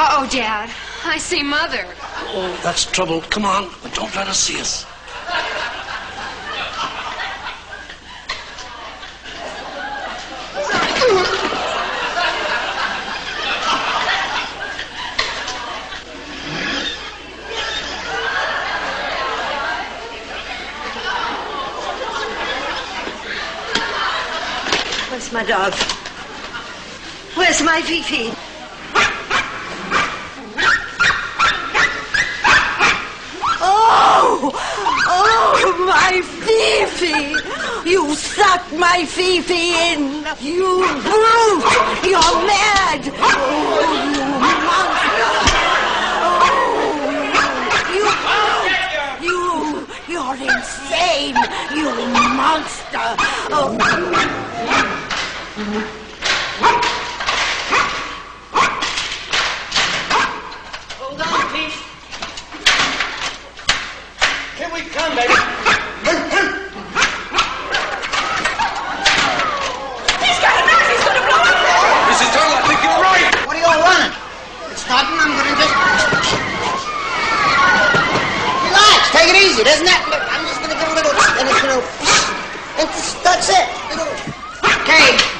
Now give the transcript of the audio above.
Uh-oh, Dad. I see Mother. Oh, that's trouble. Come on, but don't let her see us. Where's my dog? Where's my Fifi? Oh, my Fifi! You sucked my Fifi in! You brute! You're mad! Oh, you monster! Oh, you're insane! You monster! Oh. Hold on, please. Here we come, baby. He's got a knife! He's gonna blow up! Mrs. Turtle, I think you're right. What are you all running? It's starting. I'm gonna just... Relax. Take it easy. There's nothing. I'm just gonna give a little... And it's, you know... That's it. Okay.